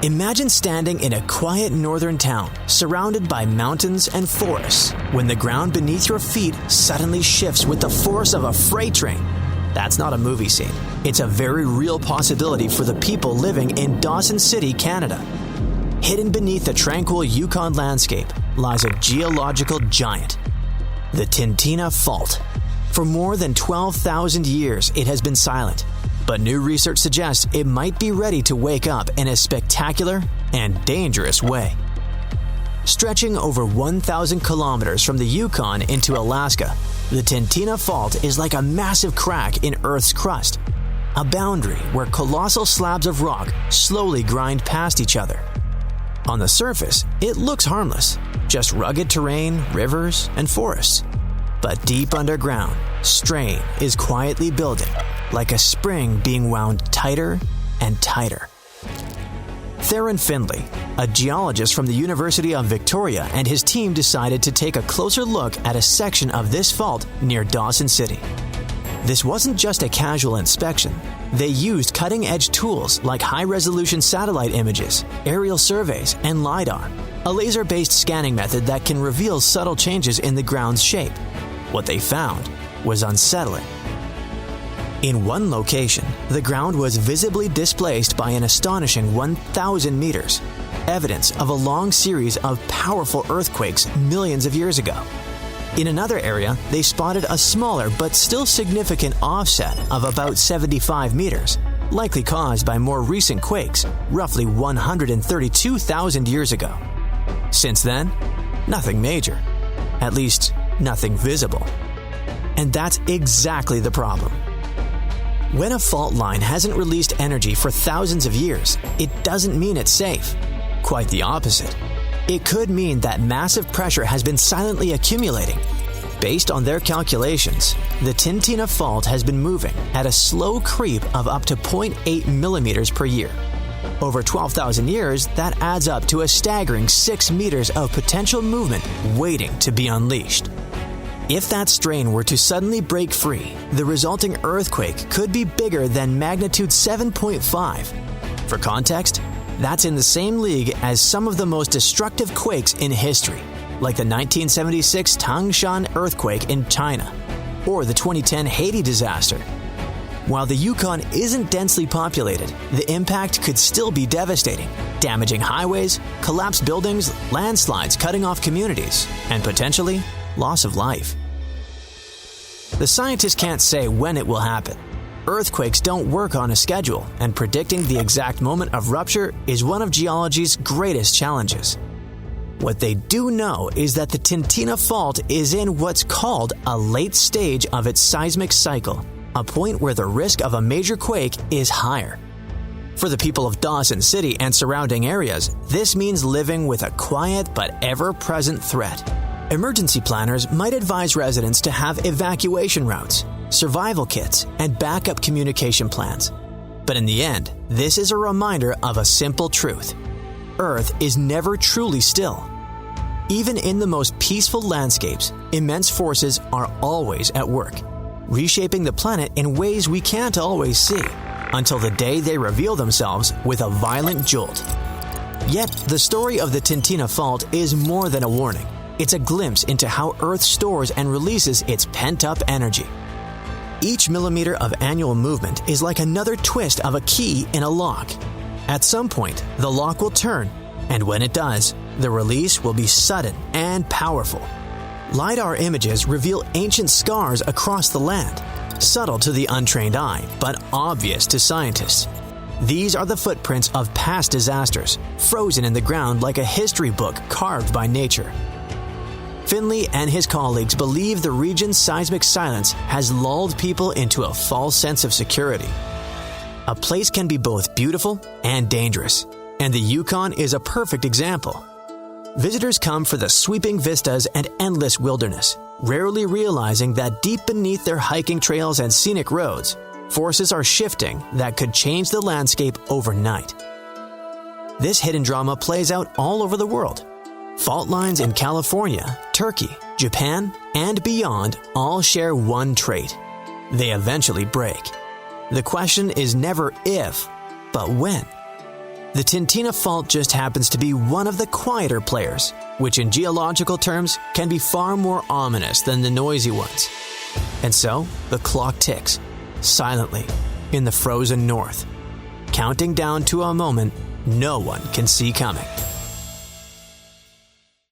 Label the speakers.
Speaker 1: Imagine standing in a quiet northern town, surrounded by mountains and forests, when the ground beneath your feet suddenly shifts with the force of a freight train. That's not a movie scene. It's a very real possibility for the people living in Dawson City, Canada. Hidden beneath the tranquil Yukon landscape lies a geological giant, the Tintina Fault. For more than 12,000 years, it has been silent, but new research suggests it might be ready to wake up in a spectacular and dangerous way. Stretching over 1,000 kilometers from the Yukon into Alaska, the Tintina Fault is like a massive crack in Earth's crust, a boundary where colossal slabs of rock slowly grind past each other. On the surface, it looks harmless, just rugged terrain, rivers, and forests. But deep underground, strain is quietly building, like a spring being wound tighter and tighter. Theron Findlay, a geologist from the University of Victoria, and his team decided to take a closer look at a section of this fault near Dawson City. This wasn't just a casual inspection. They used cutting-edge tools like high-resolution satellite images, aerial surveys, and LiDAR, a laser-based scanning method that can reveal subtle changes in the ground's shape. What they found was unsettling. In one location, the ground was visibly displaced by an astonishing 1,000 meters, evidence of a long series of powerful earthquakes millions of years ago. In another area, they spotted a smaller but still significant offset of about 75 meters, likely caused by more recent quakes, roughly 132,000 years ago. Since then, nothing major. At least, nothing visible. And that's exactly the problem. When a fault line hasn't released energy for thousands of years, it doesn't mean it's safe. Quite the opposite. It could mean that massive pressure has been silently accumulating. Based on their calculations, the Tintina Fault has been moving at a slow creep of up to 0.8 millimeters per year. Over 12,000 years, that adds up to a staggering 6 meters of potential movement waiting to be unleashed. If that strain were to suddenly break free, the resulting earthquake could be bigger than magnitude 7.5. For context, that's in the same league as some of the most destructive quakes in history, like the 1976 Tangshan earthquake in China, or the 2010 Haiti disaster. While the Yukon isn't densely populated, the impact could still be devastating, damaging highways, collapsed buildings, landslides cutting off communities, and potentially loss of life. The scientists can't say when it will happen. Earthquakes don't work on a schedule, and predicting the exact moment of rupture is one of geology's greatest challenges. What they do know is that the Tintina Fault is in what's called a late stage of its seismic cycle, a point where the risk of a major quake is higher. For the people of Dawson City and surrounding areas, this means living with a quiet but ever-present threat. Emergency planners might advise residents to have evacuation routes, survival kits, and backup communication plans. But in the end, this is a reminder of a simple truth. Earth is never truly still. Even in the most peaceful landscapes, immense forces are always at work, reshaping the planet in ways we can't always see, until the day they reveal themselves with a violent jolt. Yet, the story of the Tintina Fault is more than a warning. It's a glimpse into how Earth stores and releases its pent-up energy. Each millimeter of annual movement is like another twist of a key in a lock. At some point, the lock will turn, and when it does, the release will be sudden and powerful. LiDAR images reveal ancient scars across the land, subtle to the untrained eye, but obvious to scientists. These are the footprints of past disasters, frozen in the ground like a history book carved by nature. Findlay and his colleagues believe the region's seismic silence has lulled people into a false sense of security. A place can be both beautiful and dangerous, and the Yukon is a perfect example. Visitors come for the sweeping vistas and endless wilderness, rarely realizing that deep beneath their hiking trails and scenic roads, forces are shifting that could change the landscape overnight. This hidden drama plays out all over the world. Fault lines in California, Turkey, Japan, and beyond all share one trait. They eventually break. The question is never if, but when. The Tintina Fault just happens to be one of the quieter players, which in geological terms can be far more ominous than the noisy ones. And so, the clock ticks, silently, in the frozen north, counting down to a moment no one can see coming.